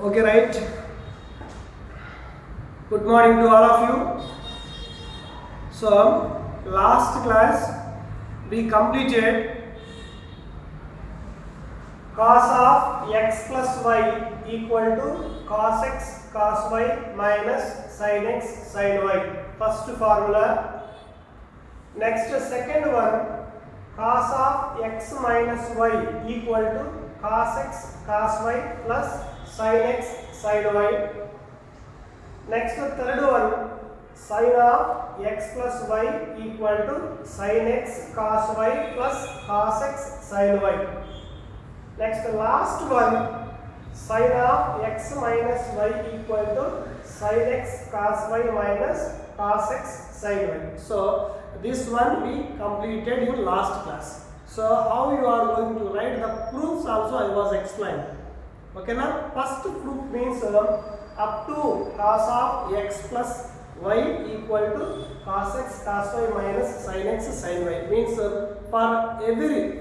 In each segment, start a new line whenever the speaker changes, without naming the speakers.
Okay, right. Good morning to all of you. So, last class we completed cos of x plus y equal to cos x cos y minus sin x sin y. First formula. Next, second one, cos of x minus y equal to cos x cos y plus sin x sin y. Next, third one, sin of x plus y equal to sin x cos y plus cos x sin y. Next, last one, sin of x minus y equal to sin x cos y minus cos x sin y. So this one we completed in last class. So how you are going to write the proofs also I was explained. Okay, now first proof means up to cos of x plus y equal to cos x cos y minus sin x sin y means for every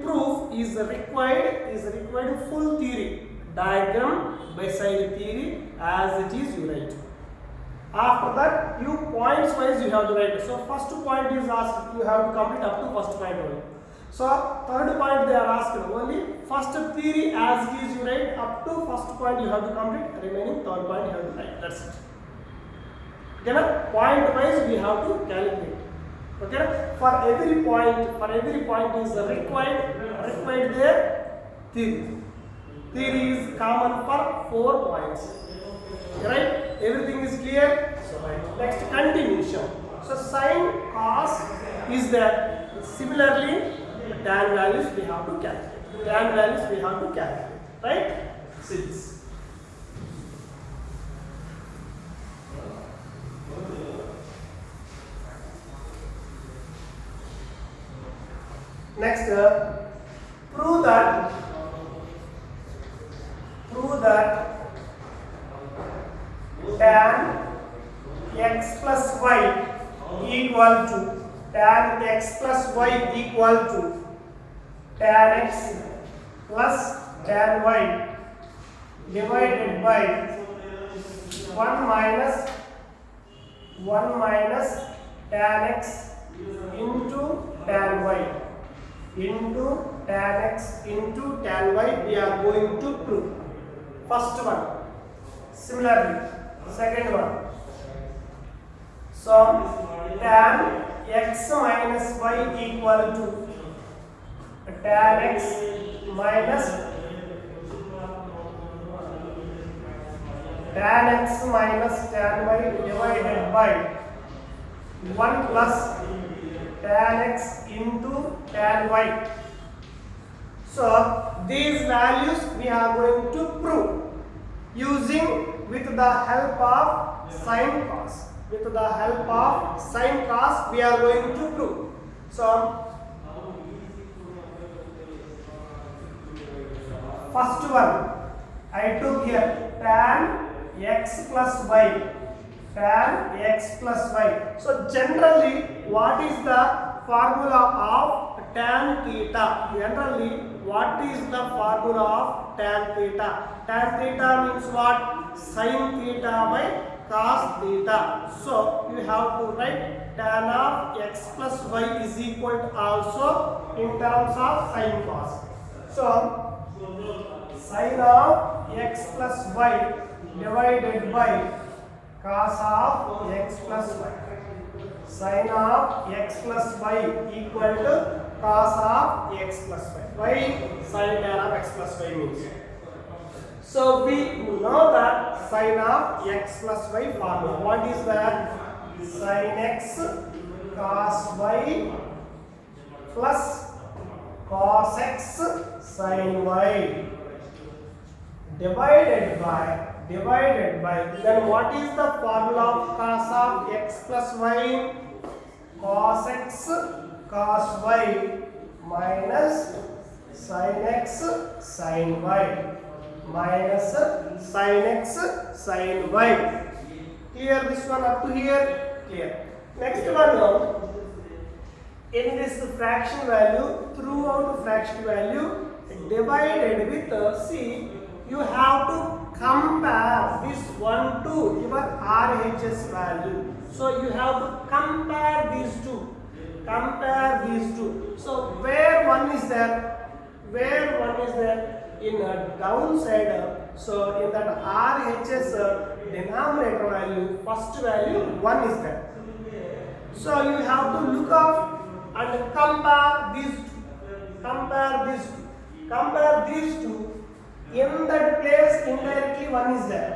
proof is required full theory diagram by side theory as it is you write. After that you points wise you have to write. So first point is asked, you have to complete up to first point only. So third point they are asked only first theory as it is you write, up to first point you have to complete, remaining third point you have to write. That's it. Okay, now point wise we have to calculate. Okay, for every point is required their theory. Theory is common for 4 points. Right? Everything is clear? So next, continuation. So sin cos is there. Similarly, tan values we have to calculate. Right? See this. Next, prove that tan x plus y equal to tan x plus tan y divided by 1 minus tan x into tan y into tan y we are going to prove. First one. Similarly, second one. So tan x minus y equal to tan x minus tan y divided by 1 plus tan x into tan y. So these values we are going to prove using with the help of sin cos. We are going to prove. So first one I took here tan x plus y. So generally, what is the formula of tan theta? Tan theta means what? Sin theta by cos theta. So you have to write tan of x plus y is equal to also in terms of sin cos. So sin of x plus y divided by cos of x plus y. Sin of x plus y equal to cos of x plus y. Why sin tan of x plus y means? So we know that sin of x plus y formula. What is that? Sin x cos y plus cos x sin y divided by then what is the formula of cos of x plus y? Cos x cos y minus sin x sin y minus sin x sin y. Clear this one up to here? Clear. Next one, in this fraction value, throughout fraction value divided with, see, you have to compare this one to your RHS value. So you have to compare these two. Compare these two. So where one is there? Where one is there? In a downside. So in that RHS denominator value, first value 1 is there. So you have to look up and compare these two. Compare these two. Compare these two. In that place indirectly 1 is there.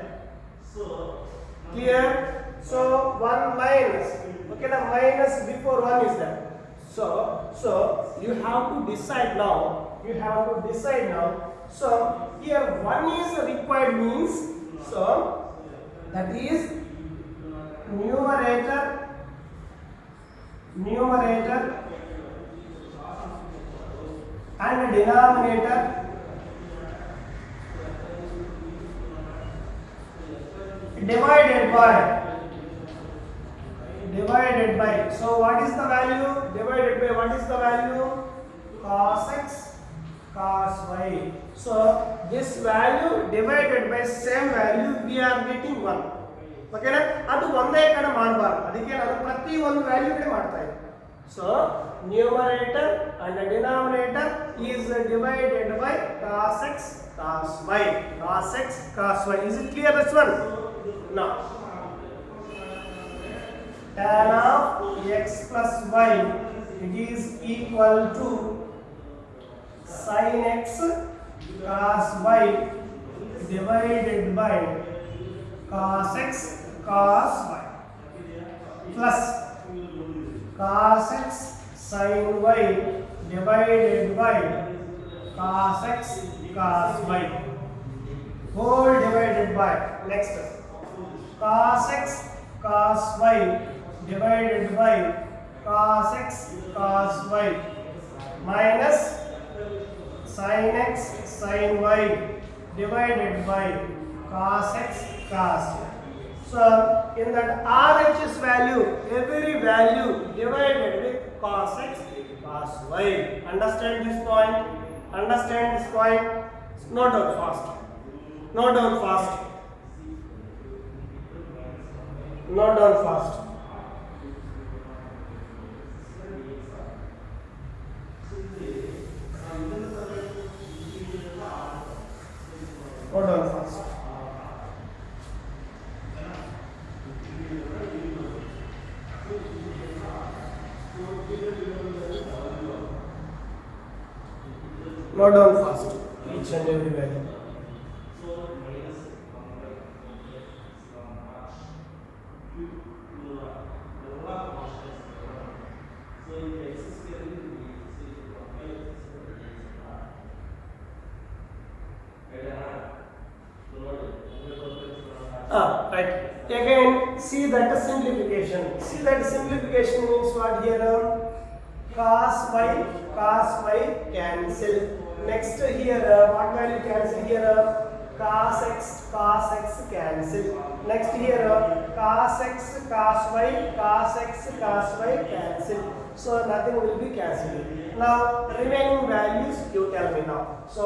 Clear? So 1 minus. Okay, the minus before 1 is there. So you have to decide now. You have to decide now. So here 1 is required means, so that is numerator and denominator divided by, so what is the value? Divided by what is the value? Cos x cos y. So this value divided by same value we are getting 1. Okay na? ಅದು ಒಂದೇ ಕಡೆ ಮಾಡಬಾರದು, ಅದಕ್ಕೆ ನಾನು ಪ್ರತಿ ಒಂದು value ಕಡೆ ಮಾಡ್ತಾ ಇದ್ದೀನಿ. So numerator and denominator is divided by cos x cos y. Cos x cos y. Is it clear this one? Now tan of x plus y, it is equal to sin x cos y divided by cos x cos y plus cos x sin y divided by cos x cos y whole divided by, next cos x cos y divided by cos x cos y minus sin x sin y divided by cos x cos y. So in that RHS value, every value divided with cos x cos y. Understand this point? Understand this point? Note down fast. Note down fast. Note down fast. Note down fast. Note down fast each and every value. Right. Again, see that simplification. See that simplification means what here? Cos y cancel. Next here, what value cancel here? Cos x cancel. Next here, cos x cos y cancel. So nothing will be cancelled. Now remaining values you tell me now. So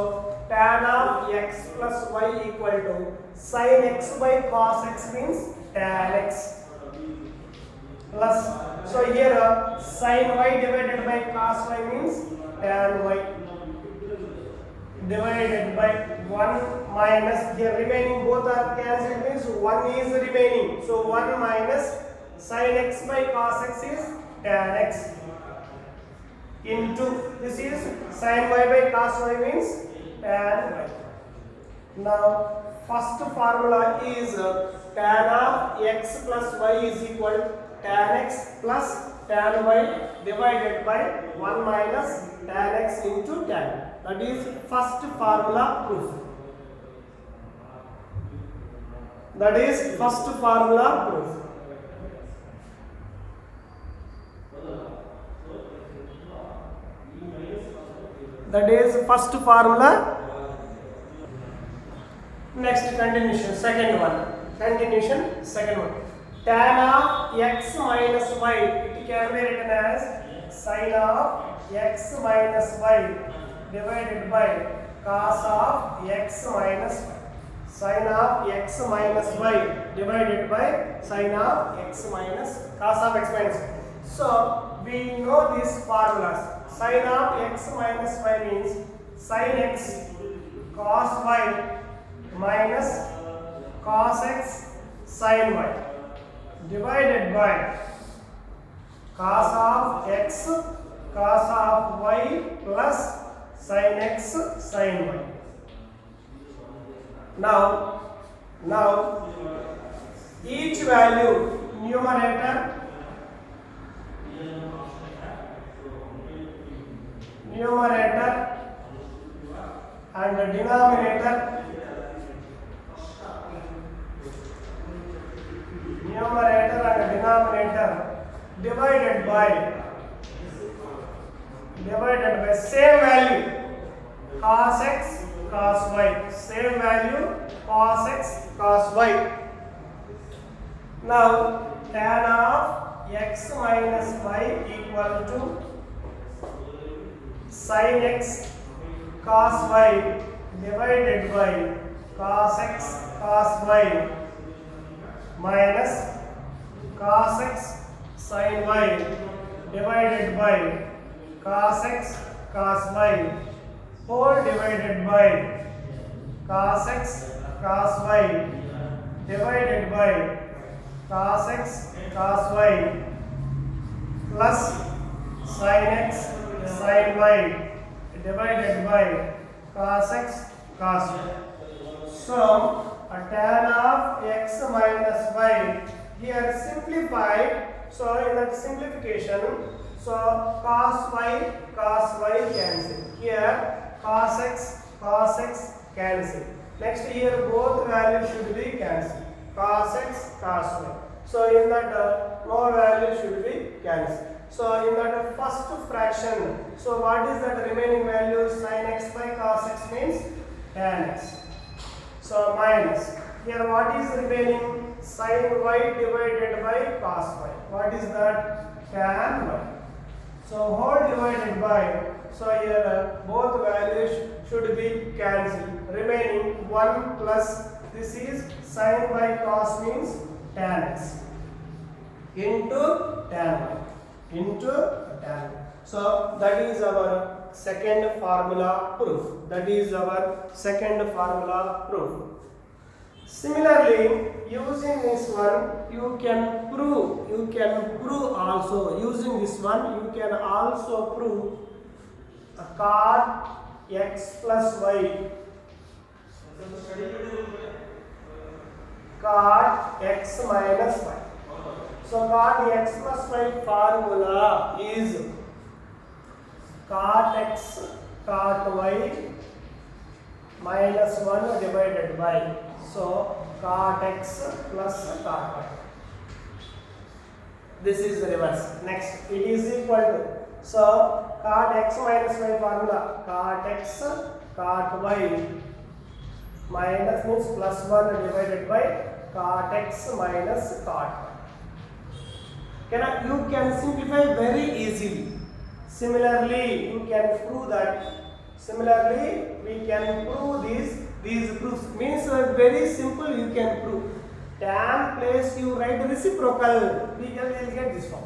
tan of x plus y equal to sin x by cos x means tan x plus, so here sin y divided by cos y means tan y divided by 1 minus, here remaining both are cancelled means 1 is remaining, so 1 minus sin x by cos x is tan x into this is sin y by cos y means tan y. Now first formula is tan of x plus y is equal to tan x plus tan y divided by 1 minus tan x into tan. That is first formula proof. That is first formula proof. That is first formula. Next continuation, second one. Continuation, second one. Tan of x minus y, it can be written as sin of x minus y divided by cos of x minus y. Sin of x minus y divided by sin of x minus cos of x minus y. So we know these formulas. Sin of x minus y means sin x cos y minus cos x sin y divided by cos of x cos of y plus sin x sin y. Now each value numerator and denominator divided by same value cos x cos y, same value cos x cos y. Now tan of x minus y equal to sin x cos y divided by cos x cos y minus cos x sin y divided by cos x cos y whole divided by cos x cos y divided by cos x cos y plus sin x sin y divided by cos x cos y. So tan of x minus y here simplified. So in that simplification, so cos y cancel. Here cos x cancel. Next here both values should be cancelled. Cos x cos y. So in that no value should be cancelled. So in that first fraction, so what is that remaining value? Sin x by cos x means tan x. So minus. Here what is remaining? Sin y divided by cos y. What is that? Tan y. So whole divided by, so here both values should be cancelled. Remaining 1 plus, this is sin by cos means tan x into tan y into tan y. So that is our second formula proof. Similarly, using this one, you can prove also. Using this one, you can also prove cot x plus y. Cot x minus y. So cot x plus y formula is cot x cot y minus 1 divided by, so cot x plus cot y. This is the reverse. Next, it is equal to, so cot x minus y formula, cot x cot y minus means plus 1 divided by cot x minus cot y. You can simplify very easily. Similarly, you can prove that. Similarly, we can prove these proofs. Means very simple. You can prove. Tan place you write reciprocal. We will get this form.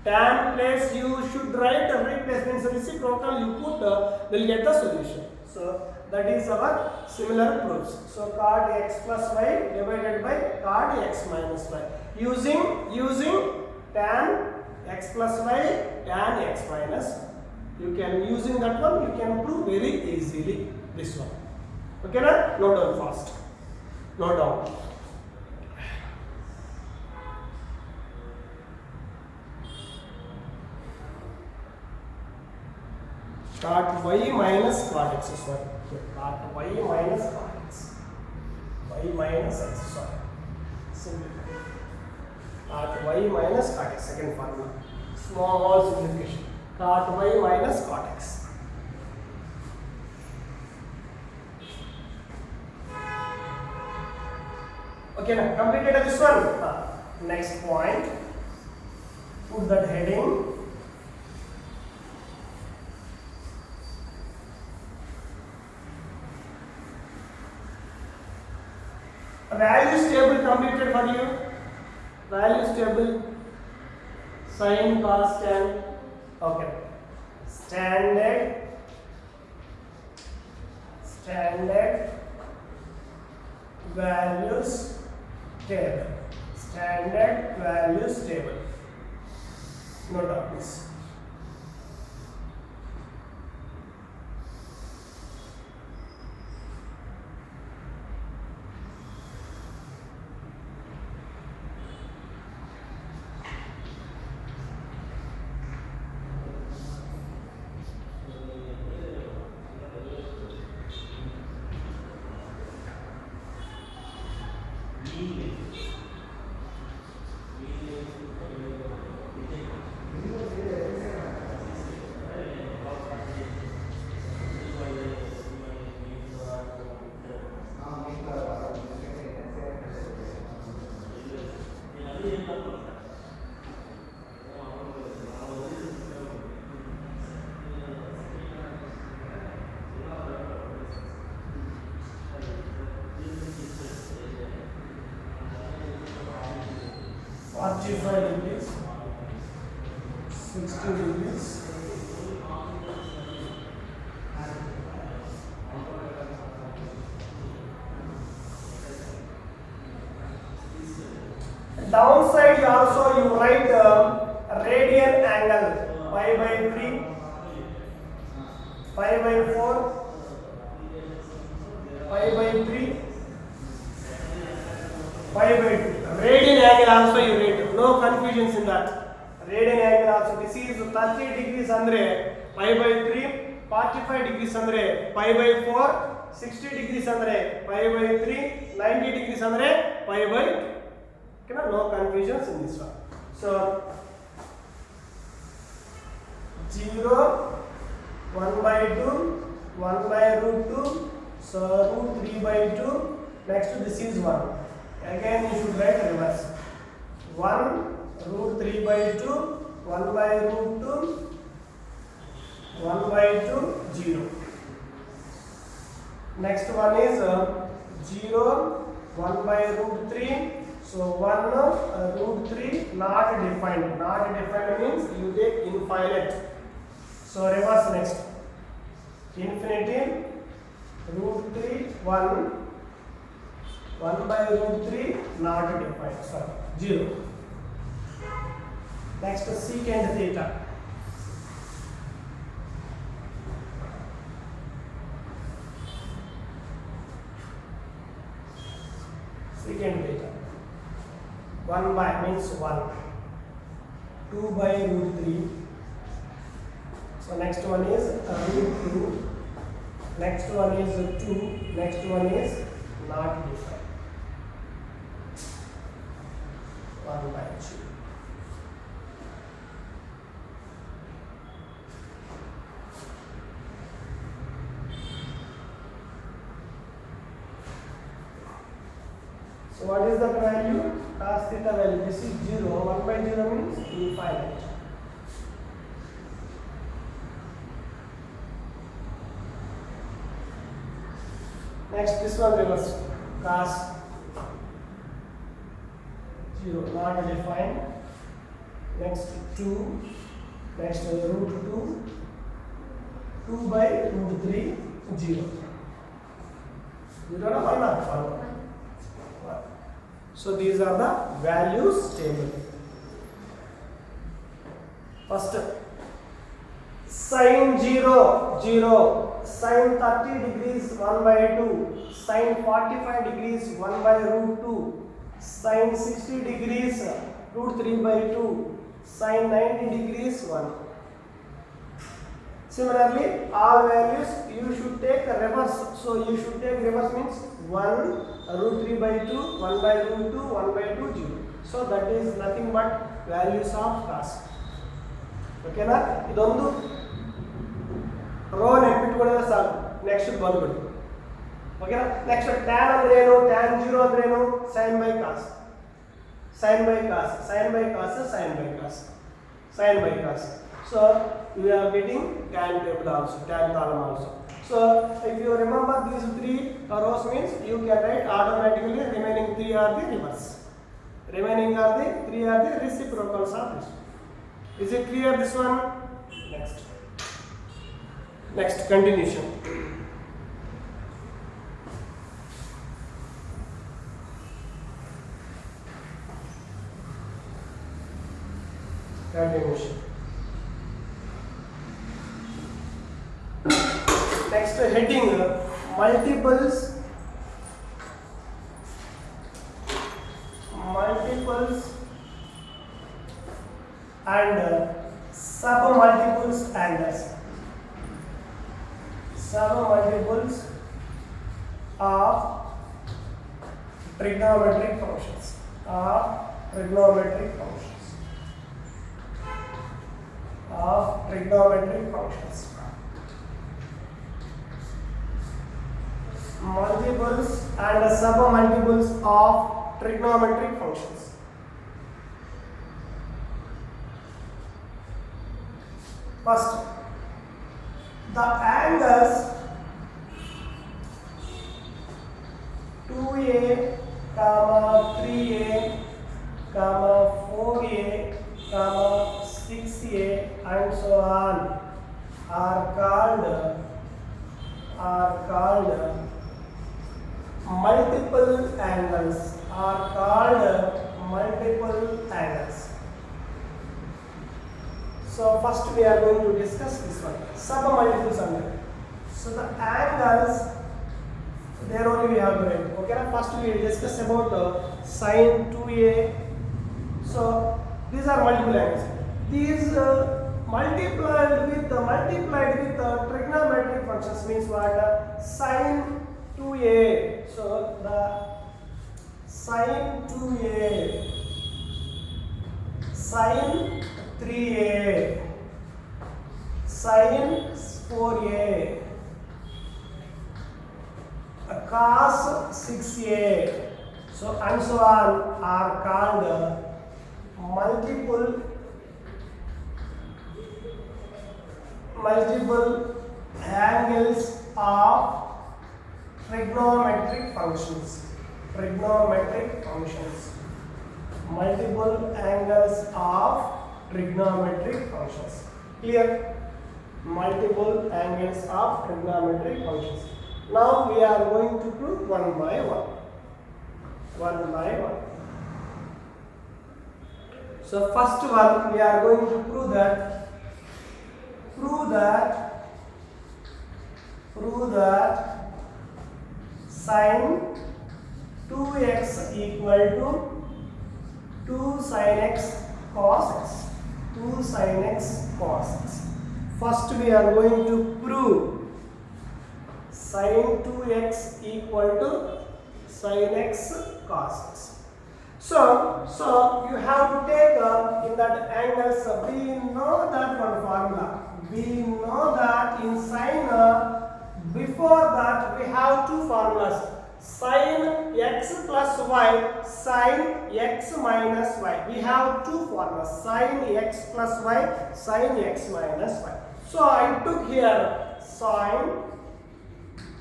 Tan place you should write a replacement reciprocal. You put will get the solution. So that is our similar proofs. So cot x plus y divided by cot x minus y. Using tan x plus y tan x minus y. You can, using that one, you can prove very easily this one. Okay, na? Note down fast. Note down. Cot y minus cot x. Sorry. Cot y minus cot x. Y minus x. Sorry. Simplify. Cot y minus cot x. Second formula. Small simplification. Cot y minus cot x. Okay, now completed this one. Next point. Put that heading. values table completed for you. Values table, sin, cos, tan. Okay, standard values table. Standard values table. Note of this. Degrees, 60 degrees, downside you write radian angle pi by 3, pi by 4, pi by 3, pi by 2. Radian angle also you write. No confusions in that. Radian angle also. This is 30 degrees andre pi by 3, 45 degrees andre pi by 4, 60 degrees andre pi by 3, 90 degrees andre pi by 2. Okay, no confusions in this one. So 0, 1 by 2, 1 by root 2, so root 3 by 2. Next this is 1. Again you should write reverse. 1 root 3 by 2, 1 by root 2, 1 by 2, 0. Next one is 0, 1 by root 3. So 1 root 3 not defined. Not defined means you take infinite. So reverse next. Infinity, root 3, 1. 1 by root 3 not defined. Sorry, 0. Next secant theta. Secant theta. 1 by means 1. 2 by root 3. So next one is root 2. Next one is 2. Next one is not defined. 1 by 2. So what is the value? Cos theta value. This is 0. 1 by 0 means infinite. Next this one reverse. Cos 0 not defined. Next 2. Next root 2. 2 by root 3 0. 0 or 1 or 1. So these are the values table. First sin 0 0, sin 30 degrees 1 by 2, sin 45 degrees 1 by root 2, sin 60 degrees root 3 by 2, sin 90 degrees 1. Similarly, all values you should take a reverse. So you should take reverse means 1 root 3 by 2, 1 by root 2, 1 by 2, 0. So that is nothing but values of cos. Okay na? Idondu row ನೆನಪಿಟ್ಕೊಳ್ಳೋದು ಸಾಕು. Next ಬಂದ್ಬಿಡಿ. ಓಕೆನಾ? Next tan ಅಂದ್ರೆ ಏನು? tan 0 ಅಂದ್ರೆ ಏನು? sin by cos. sin by cos, sin by cos, sin by cos, sin by cos. So we are getting tan table also, tan column also. So if you remember these three rows means you can write automatically remaining three are the reverse. Remaining are the three are the reciprocals of this. Is it clear this one? Next continuation. Continuation. Next heading multiples and submultiples and submultiples of trigonometric functions. Multiples and submultiples of trigonometric functions. First, the angles 2a, 3a, 4a, 6a and so on are called multiple angles. So first we are going to discuss this one, submultiples angle. So the angles there only we have to write. Okay, first we will discuss about sin 2a. So these are multiple angles. These multiplied with trigonometric functions means what? Sin 2a. So the sin 2a, sin 3a, sin 4a, cos 6a, so and so on are called multiple angles of trigonometric functions. Multiple angles of trigonometric functions. Clear? Multiple angles of trigonometric functions. Now we are going to prove one by one. So first one we are going to prove that sin 2x equal to 2 sin x cos x. First we are going to prove sin 2x equal to sin x cos x. So you have to take in that angles, we know that one formula. We know that in sin, before that we have two formulas. Sin x plus y, sin x minus y. We have two formulas, sin x plus y, sin x minus y. So I took here sin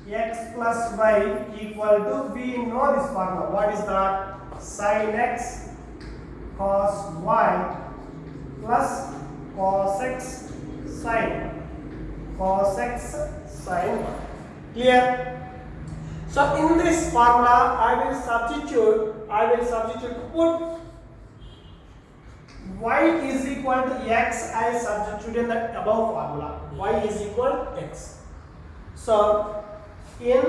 x plus y equal to, we know this formula. What is that? Sin x cos y plus cos x sin y. Clear? So in this formula I will substitute put y is equal to x. I substitute in the above formula, y is equal to x. So in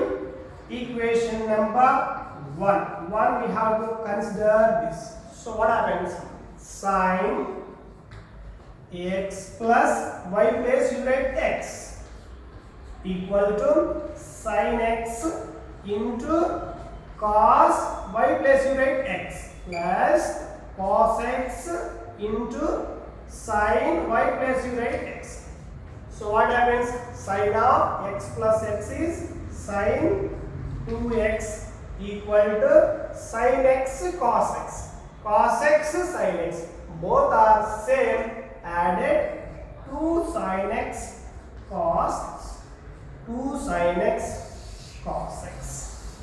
equation number 1 we have to consider this. So what happens? Sin x plus y place you write x equal to sin x into cos y place you write x plus cos x into sin y place you write x. So what happens? Sin of x plus x is sin 2x equal to sin x cos x. Cos x sin x both are same, added 2 sin x cos x. 2 sin x cos x.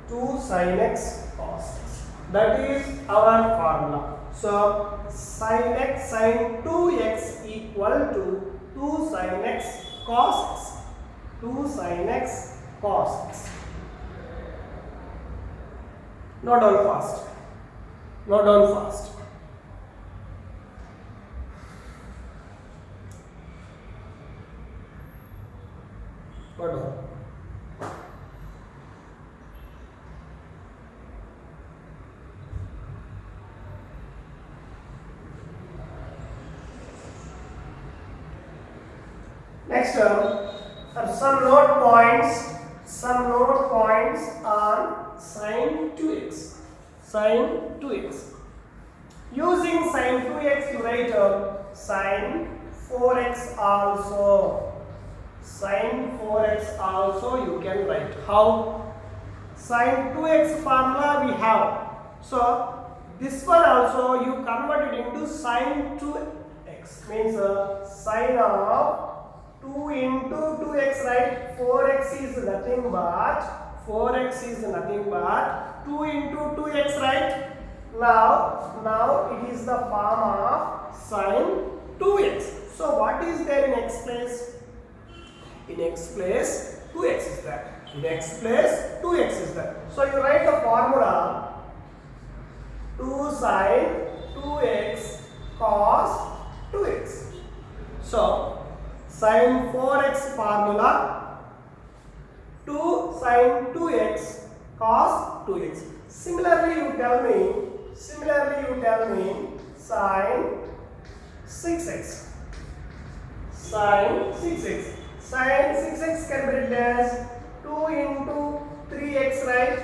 2 sin x cos x. That is our formula. So sin x sin 2x equal to 2 sin x cos x. 2 sin x cos x. Note down fast. Note down fast. Note down. Next term are some note points. Some note points on sin 2x. Sin 2x. Using sin 2x you write sin 4x also. Sin 4x also you can write. How? Sin 2x formula we have. So this one also you convert it into sin 2x. Means sin of 2 into 2x, right? 4x is nothing but 2 into 2x, right? Now it is the form of sin 2x. So what is there in x place? In x place 2x is there. In x place 2x is there. So you write the formula 2 sin 2x cos 2x. So sin 4x formula 2 sin 2x cos 2x. Similarly you tell me sin 6x. Sin 6x. Sin 6x can be written as 2 into 3x, right?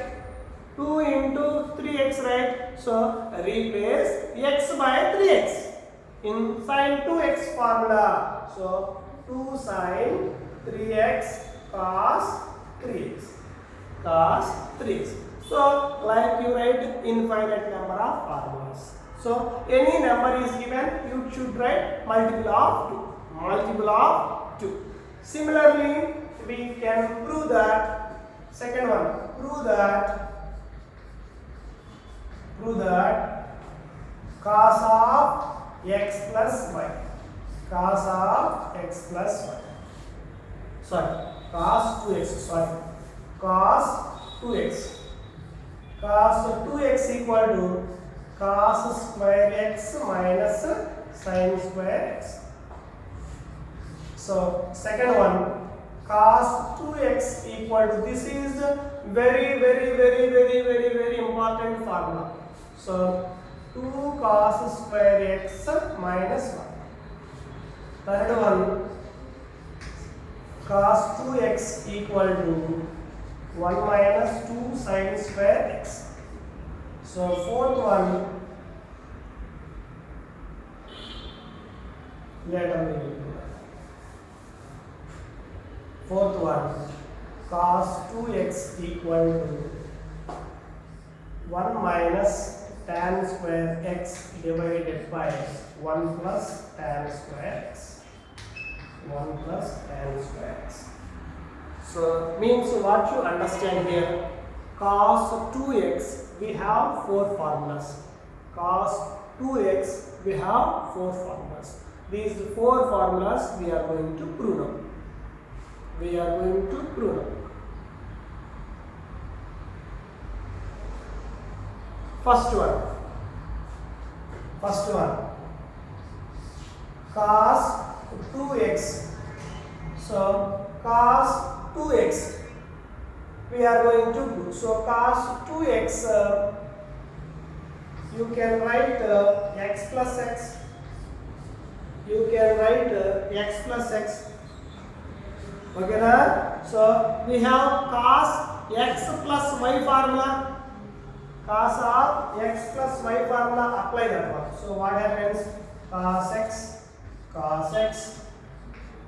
2 into 3x, right? So replace x by 3x in sin 2x formula. So 2 sin 3x cos 3x. Cos 3x. So like you write infinite number of formulas. So any number is given, you should write multiple of 2. Multiple of 2. Similarly, we can prove that. Second one, prove that cos of x plus y. Cos of x plus y. Sorry, cos 2x. Sorry, cos 2x. Cos 2x equal to cos square x minus sin square x. So second one, cos 2x equal to, this is very important formula. So 2 cos square x minus 1. Third one, cos 2x equal to 1 minus 2 sin square x. So fourth one, later we will do that. Fourth one, cos 2x equal to 1 minus tan square x divided by 1 plus tan square x. 1 plus tan square x. So means what you understand here, cos 2x we have 4 formulas. Cos 2x we have 4 formulas. These 4 formulas we are going to prove now. We are going to prove now. First one, cos 2x. So cos 2x we are going to do. So cos 2x you can write x plus x. You can write x plus x. Okay na? So we have cos x plus y formula. Cos of x plus y formula, apply that one. So what happens? Cos x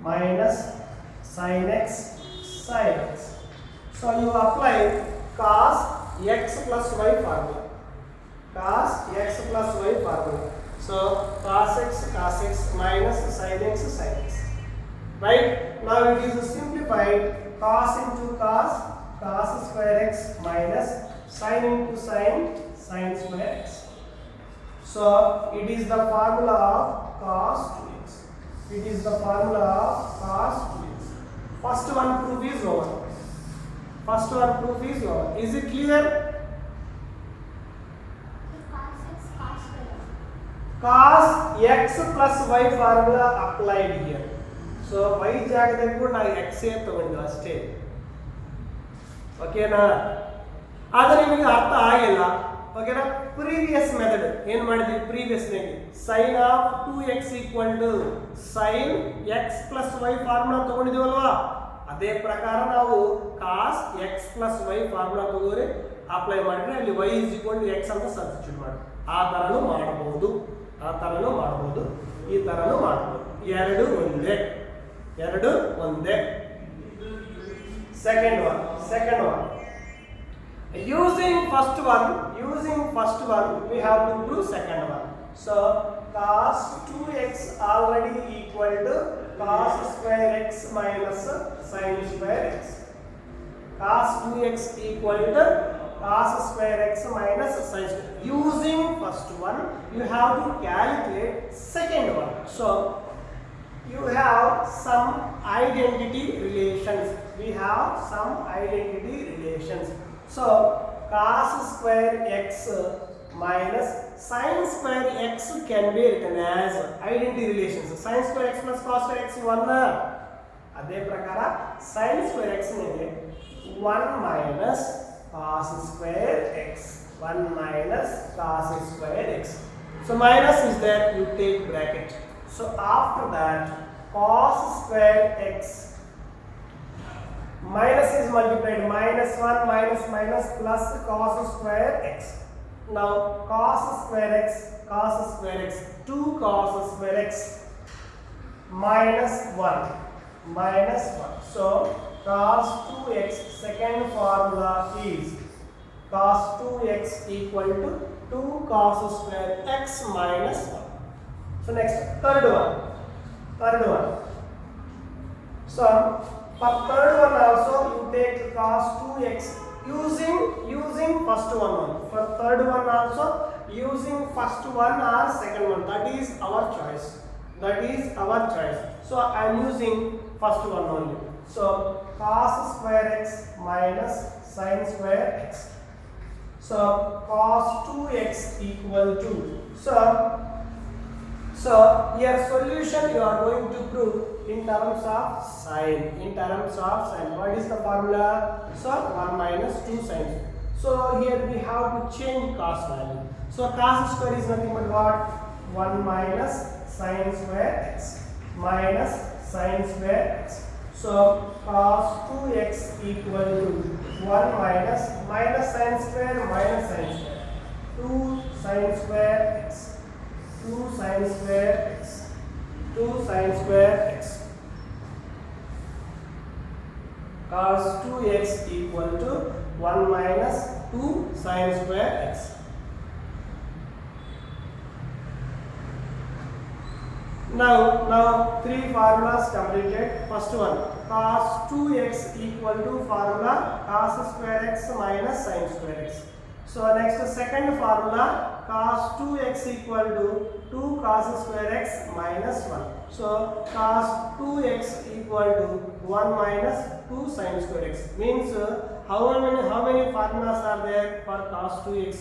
minus sin x, sin x. So you apply cos x plus y formula. Cos x plus y formula. So cos x minus sin x, sin x. right? Now it is simplified. Cos into cos, cos square x minus sin into sin, sin square x. So it is the formula of cos 2x. It is the formula of cos 2x. First one proof is over. First one proof is over. Is it clear? Cos x plus y formula applied here. So y ಜಾಗದಲ್ಲಿ ನಾವು x ತಗೊಂಡು ಅಷ್ಟೇ. ಓಕೆನಾ? ಆದರೆ ನಿಮಗೆ ಅರ್ಥ ಆಗಿಲ್ಲ. ಓಕೆನಾ? ಪ್ರೀವಿಯಸ್ ಮೆಥಡ್ ಏನು ಮಾಡಿದ್ವಿ? ಪ್ರೀವಿಯಸ್ ನಾಗಿ sin of 2x sin x plus y formula ತಗೊಂಡಿದ್ದೀವಲ್ವಾ? ಅದೇ ಪ್ರಕಾರ ನಾವು cos x plus y formula ತಗೋರಿ ಅಪ್ಲೈ ಮಾಡಿದ್ರೆ ಅಲ್ಲಿ y x ಅಂತ ಸಬ್ಸ್ಟಿಟ್ಯೂಟ್ ಮಾಡಿ ಆ ತರನು ಮಾಡಬಹುದು. ಈ ತರನು ಮಾಡಬಹುದು. ಎರಡು ಒಂದೇ. Second one. Using first one, we have to prove second one. So cos 2x already equal to cos square x minus sin square x. Cos 2x equal to cos square x minus sin square. Using first one, you have to calculate second one. So you have some identity relations. We have some identity relations. So cos square x minus sin square x can be written as identity relations. Sin square x plus cos square x 1. ಅದೇ ಪ್ರಕಾರ sin square x ನಲ್ಲಿ 1 minus cos square x. 1 minus cos square x. So minus is there, you take bracket. So after that cos square x minus is multiplied, minus 1 minus plus cos square x. Now cos square x 2 cos square x minus 1. So cos 2x second formula is cos 2x equal to 2 cos square x minus 1. So next third one. So for third one also you take cos 2x using first one only. For third one also using first one or second one, that is our choice. So I am using first one only. So cos square x minus sin square x. So cos 2x equal to, so here solution you are going to prove in terms of sin. What is the formula? So 1 minus 2 sin. So here we have to change cos value. So cos square is nothing but what? 1 minus sin square x minus sin square x. So cos 2x equal to 1 minus sin square 2 sin square x. 2 sin square x. Cos 2x equal to 1 minus 2 sin square x. Now three formulas completed. First one, cos 2x equal to formula cos square x minus sin square x. So next second formula, cos 2x equal to 2 cos square x minus 1. So cos 2x equal to 1 minus 2 sin square x. Means how many formulas are there for cos 2x?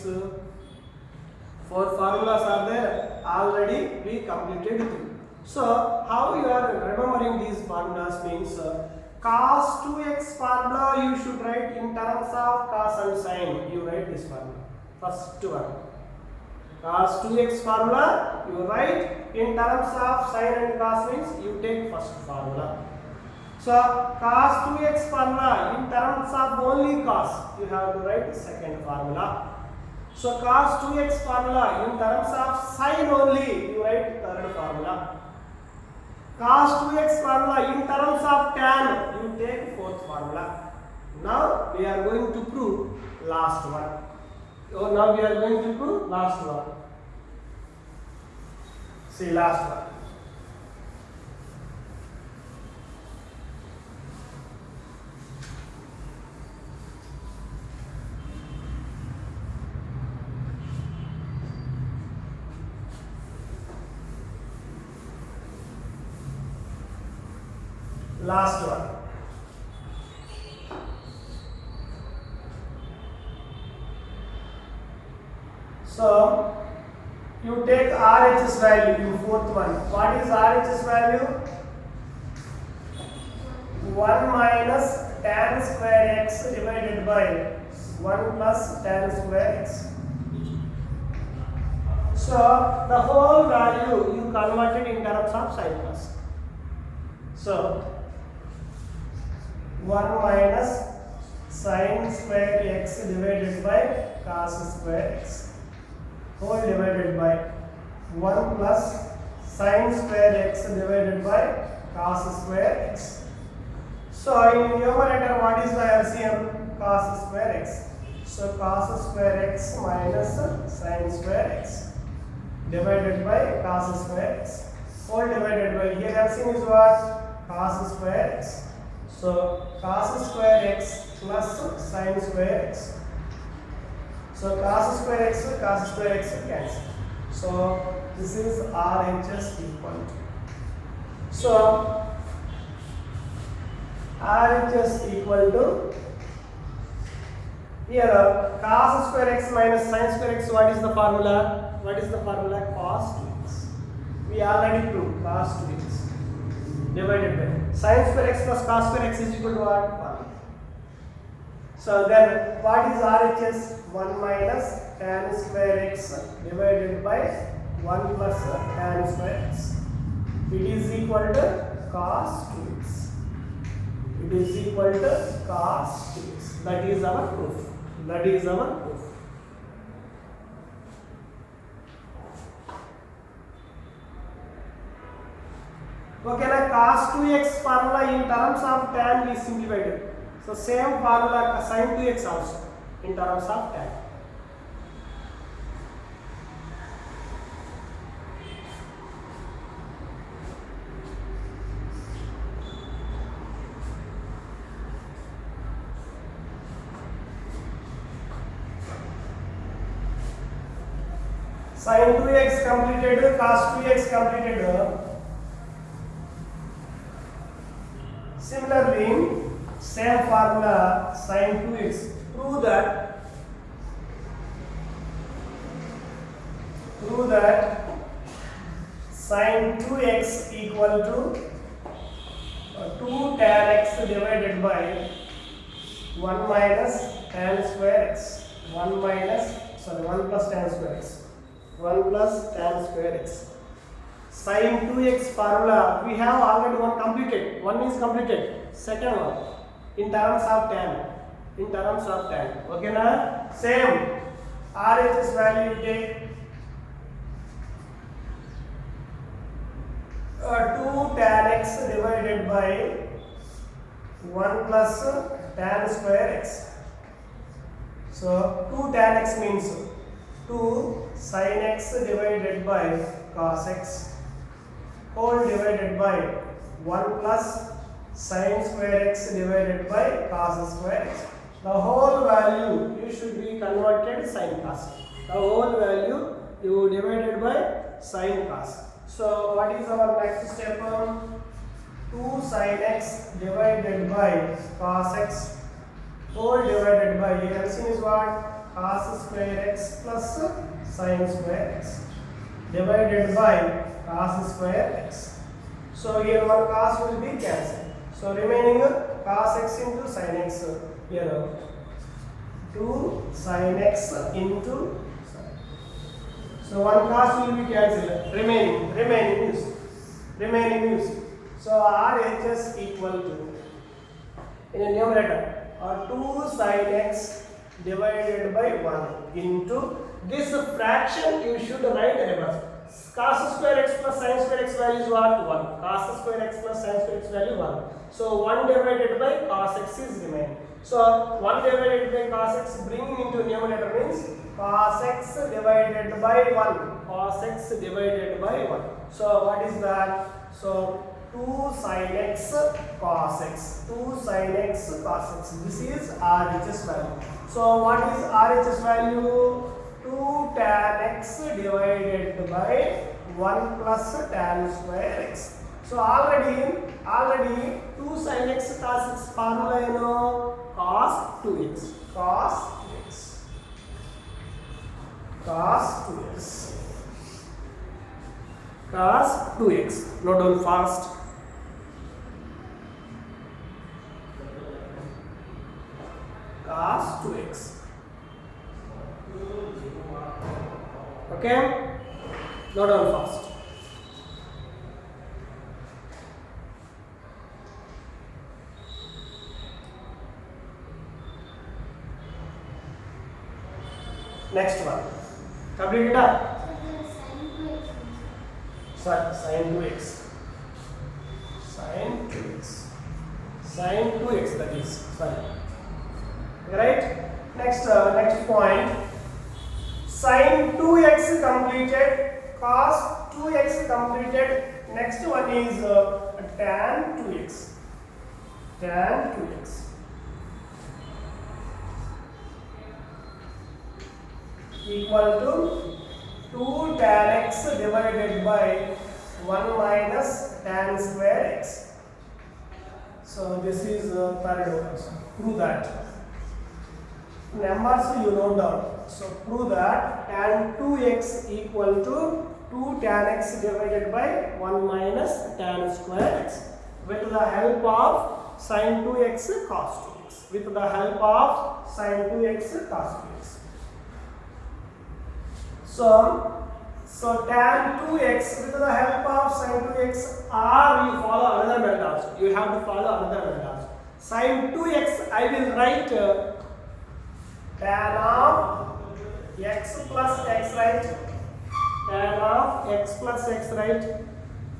4 formulas are there. Already we completed 3. So how you are remembering these formulas means cos 2x formula you should write in terms of cos and sin. You write this formula. First one. Cos 2x formula you write in terms of sin and cos means you take first formula. So cos 2x formula in terms of only cos you have to write second formula. So cos 2x formula in terms of sin only you write third formula. Cos 2x formula in terms of tan you take fourth formula. Now we are going to prove last one. See last one. last one. So you take RHS value in fourth one. What is RHS value? 1 minus tan square x divided by 1 plus tan square x. So the whole value you converted in terms of sin plus. So 1 minus sin square x divided by cos square x whole divided by 1 plus sin square x divided by cos square x. So in numerator, what is the LCM? Cos square x. So cos square x minus sin square x divided by cos square x whole divided by, here LCM is what? Cos square x. So cos square x plus sin square x. So cos square x cancel. So this is RHS equal to. So RHS equal to, here cos square x minus sin square x, what is the formula? What is the formula? Cos 2x. We already proved cos 2x divided by sin square x plus cos square x is equal to what? 1. So then what is RHS? 1 minus tan square x divided by 1 plus tan square x. It is equal to cos 2x. It is equal to cos 2x. That is our proof. That is our proof. Okay, now cos 2x formula in terms of tan we simplified. So same formula sin 2x also in terms of tan. Sin 2x completed, cos 2x completed. Similarly, same formula sin 2x. Prove that sin 2x equal to 2 tan x divided by 1 minus tan square x. 1 plus tan square x. 1 plus tan square x. Sin 2x formula we have already one completed. One is completed. Second one in terms of tan. Okay na? Same RHS value take 2 tan x divided by 1 plus tan square x. So 2 tan x means 2 sin x divided by cos x whole divided by 1 plus sin square x divided by cos square x. The whole value you should be converted sin cos. The whole value you divided by sin cos. So what is our next step? 2 sin x divided by cos x whole divided by, here LCM is what? Cos square x plus sin square x divided by cos square x. So here one cos will be cancelled. So remaining cos x into sin x. Here 2 sin x into sin. So one cos will be cancelled. Remaining use. So RHS equal to, in a numerator, 2 sin x divided by 1 into this fraction you should write reverse. Cos square x plus sin square x value is what? 1. Cos square x plus sin square x value 1. So 1 divided by cos x is remaining. So 1 divided by cos x bringing into numerator means cos x divided by 1. Cos x divided by 1. So what is that? So 2 sin x cos x. 2 sin x cos x. This is RHS value. So what is RHS value? 2 tan x divided by 1 plus tan square x. So already 2 sin x cos x formula cos 2x cos 2x. Note down fast. Cos 2x. Okay, note down fast. Next one. Complete it up. Sorry, sin 2x. Sin 2x that is. Sorry. Right? Next point. Sin 2x completed. Cos 2x completed. Next one is tan 2x. Tan 2x. Equal to 2 tan x divided by 1 minus tan square x. So this is third one. Prove that. Numbers you note down. So prove that tan 2x equal to 2 tan x divided by 1 minus tan square x with the help of sin 2x cos 2x. With the help of sin 2x cos 2x. So tan 2x with the help of sin 2x, or you follow another method also. You have to follow another method also. Sin 2x I will write tan of x plus x, right? Tan of x plus x, right?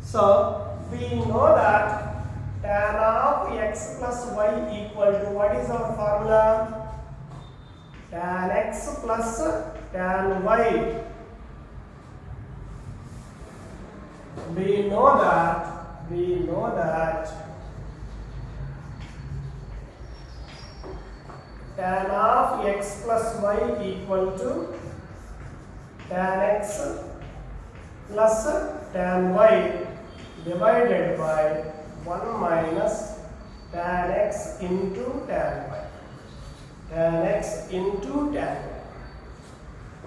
So we know that tan of x plus y equal to, what is our formula? Tan x plus tan y. We know that tan of x plus y equal to tan x plus tan y divided by 1 minus tan x into tan y. Tan x into tan y.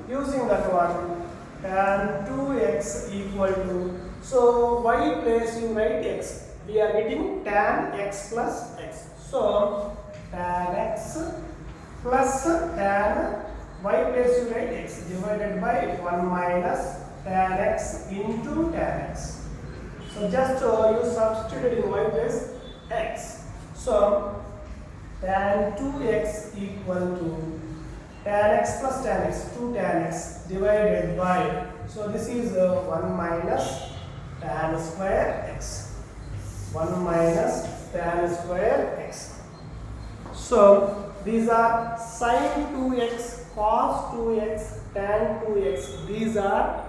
Using that one, tan 2x equal to, so y place you write x. We are getting tan x plus x. So tan x plus tan y place you write x divided by 1 minus tan x into tan x. So just you substituted in y place x. So tan 2x equal to tan x plus tan x, 2 tan x divided by, so this is 1 minus tan square x. 1 minus tan square x. So these are sin 2x, cos 2x, tan 2x. These are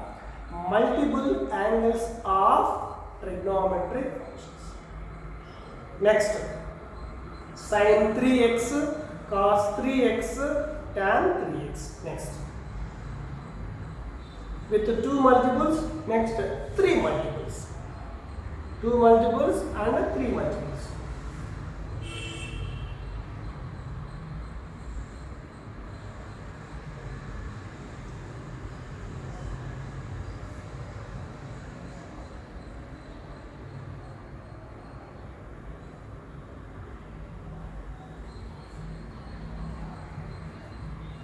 multiple angles of trigonometric functions. Next, sin 3x, cos 3x, tan 3x. Next, with the 2 multiples. Next, 3 multiples. 2 multiples and 3 multiples.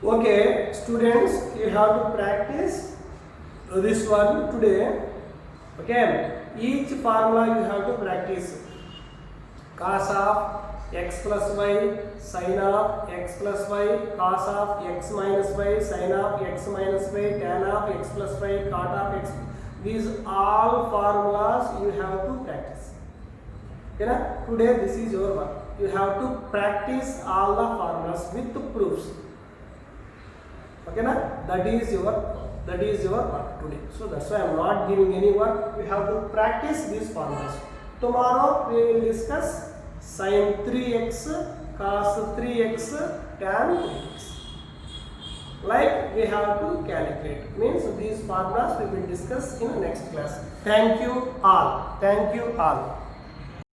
Okay, students, you have to practice this one today. Okay, each formula you have to practice. Cos of x plus y, sin of x plus y, cos of x minus y, sin of x minus y, tan of x plus y, cot of x. These all formulas you have to practice. Okay, na? Today this is your work. You have to practice all the formulas with the proofs. Okay, na? That is your work today. So that's why I am not giving any work. We have to practice these formulas. Tomorrow we will discuss sin 3x, cos 3x, tan 3x. like we have to calculate. Means these formulas we will discuss in the next class. Thank you all. Thank you all.